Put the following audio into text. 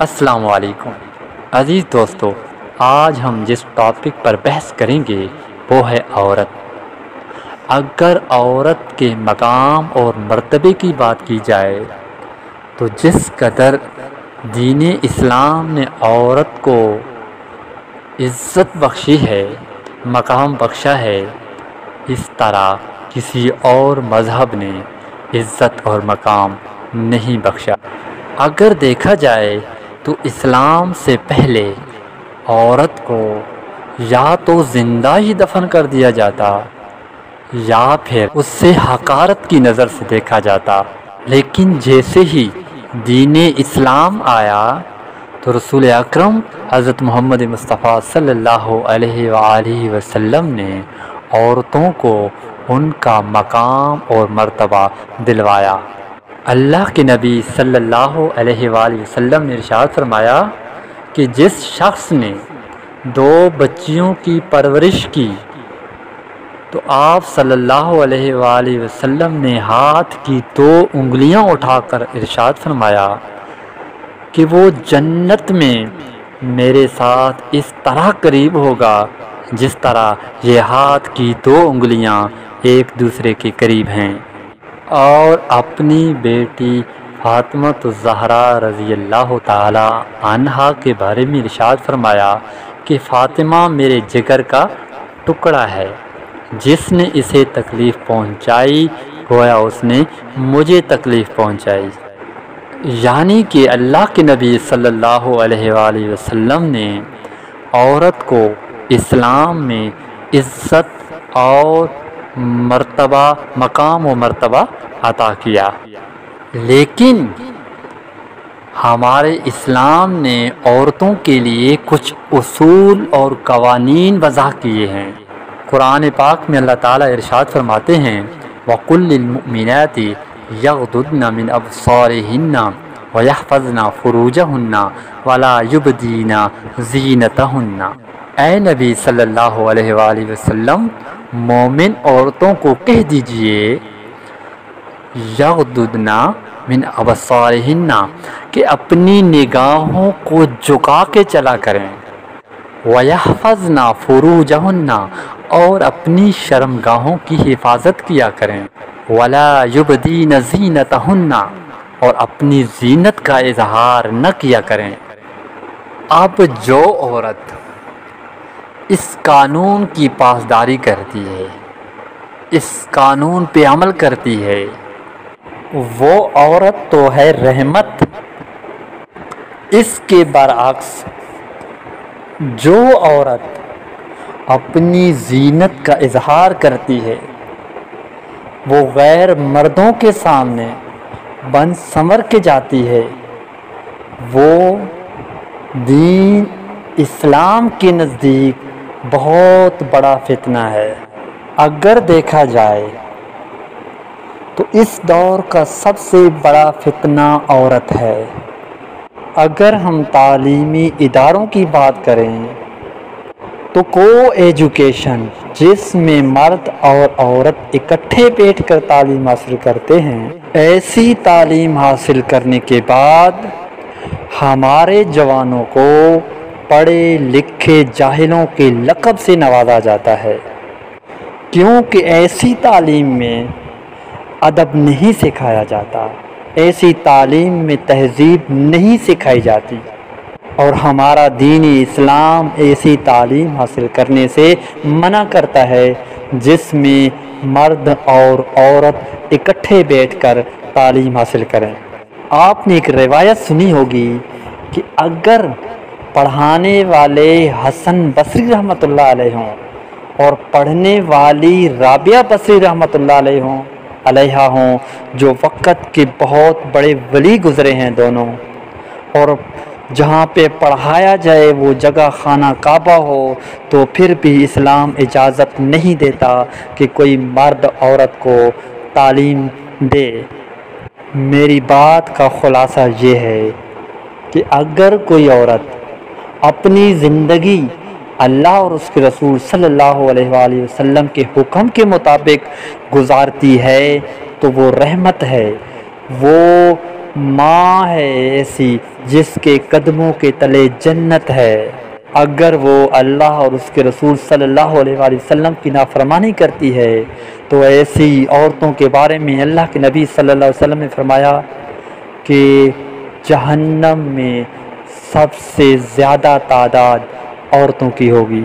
السلام علیکم عزیز دوستو، آج ہم جس ٹاپک پر بحث کریں گے وہ ہے عورت۔ اگر عورت کے مقام اور مرتبے کی بات کی جائے تو جس قدر دین اسلام نے عورت کو عزت بخشی ہے، مقام بخشا ہے، اس طرح کسی اور مذہب نے عزت اور مقام نہیں بخشا۔ اگر دیکھا جائے تو اسلام سے پہلے عورت کو یا تو زندہ ہی دفن کر دیا جاتا یا پھر اس سے حقارت کی نظر سے دیکھا جاتا، لیکن جیسے ہی دین اسلام آیا تو رسول اکرم حضرت محمد مصطفیٰ صلی اللہ علیہ وآلہ وسلم نے عورتوں کو ان کا مقام اور مرتبہ دلوایا۔ اللہ کے نبی صلی اللہ علیہ وآلہ وسلم نے ارشاد فرمایا کہ جس شخص نے 2 بچیوں کی پرورش کی تو آپ صلی اللہ علیہ وآلہ وسلم نے ہاتھ کی 2 انگلیاں اٹھا کر ارشاد فرمایا کہ وہ جنت میں میرے ساتھ اس طرح قریب ہوگا جس طرح یہ ہاتھ کی 2 انگلیاں ایک دوسرے کے قریب ہیں۔ اور اپنی بیٹی فاطمہ الزہرا رضی اللہ تعالی عنہا کے بارے میں ارشاد فرمایا کہ فاطمہ میرے جگر کا ٹکڑا ہے، جس نے اسے تکلیف پہنچائی گویا اس نے مجھے تکلیف پہنچائی۔ یعنی کہ اللہ کے نبی صلی اللہ علیہ وآلہ وسلم نے عورت کو اسلام میں عزت اور مرتبہ، مقام و مرتبہ عطا کیا، لیکن ہمارے اسلام نے عورتوں کے لیے کچھ اصول اور قوانین وضع کیے ہیں۔ قرآن پاک میں اللہ تعالیٰ ارشاد فرماتے ہیں وَقُلْ لِلْمُؤْمِنَاتِ يَغْضُضْنَ مِنْ أَبْصَارِهِنَّ وَيَحْفَظْنَ فُرُوجَهُنَّ وَلَا يُبْدِينَ زِينَتَهُنَّ۔ اے نبی صلی اللہ علیہ وآلہ وسلم، مومن عورتوں کو کہہ دیجئے یغضضن من ابصارہن کہ اپنی نگاہوں کو جھکا کے چلا کریں، وَيَحْفَظْنَ فُرُوجَهُنَّ اور اپنی شرمگاہوں کی حفاظت کیا کریں، وَلَا يُبْدِينَ زِينَتَهُنَّ اور اپنی زینت کا اظہار نہ کیا کریں۔ اب جو عورت اس قانون کی پاسداری کرتی ہے، اس قانون پہ عمل کرتی ہے، وہ عورت تو ہے رحمت۔ اس کے برعکس جو عورت اپنی زینت کا اظہار کرتی ہے، وہ غیر مردوں کے سامنے بن سنور کے جاتی ہے، وہ دین اسلام کے نزدیک بہت بڑا فتنہ ہے۔ اگر دیکھا جائے تو اس دور کا سب سے بڑا فتنہ عورت ہے۔ اگر ہم تعلیمی اداروں کی بات کریں تو کو ایجوکیشن، جس میں مرد اور عورت اکٹھے بیٹھ کر تعلیم حاصل کرتے ہیں، ایسی تعلیم حاصل کرنے کے بعد ہمارے جوانوں کو پڑھے لکھے جاہلوں کے لقب سے نوازا جاتا ہے، کیونکہ ایسی تعلیم میں ادب نہیں سکھایا جاتا، ایسی تعلیم میں تہذیب نہیں سکھائی جاتی، اور ہمارا دین اسلام ایسی تعلیم حاصل کرنے سے منع کرتا ہے جس میں مرد اور عورت اکٹھے بیٹھ کر تعلیم حاصل کریں۔ آپ نے ایک روایت سنی ہوگی کہ اگر پڑھانے والے حسن بصری رحمۃ اللہ علیہ ہوں اور پڑھنے والی رابعہ بصری رحمۃ اللہ علیہ ہوں، جو وقت کے بہت بڑے ولی گزرے ہیں دونوں، اور جہاں پہ پڑھایا جائے وہ جگہ خانہ کعبہ ہو، تو پھر بھی اسلام اجازت نہیں دیتا کہ کوئی مرد عورت کو تعلیم دے۔ میری بات کا خلاصہ یہ ہے کہ اگر کوئی عورت اپنی زندگی اللہ اور اس کے رسول صلی اللہ علیہ وآلہ وسلم کے حکم کے مطابق گزارتی ہے تو وہ رحمت ہے، وہ ماں ہے ایسی جس کے قدموں کے تلے جنت ہے، اگر وہ اللہ اور اس کے رسول صلی اللہ علیہ وآلہ وسلم کی نافرمانی کرتی ہے تو ایسی عورتوں کے بارے میں اللہ کے نبی صلی اللہ علیہ وسلم نے فرمایا کہ جہنم میں سب سے زیادہ تعداد عورتوں کی ہوگی۔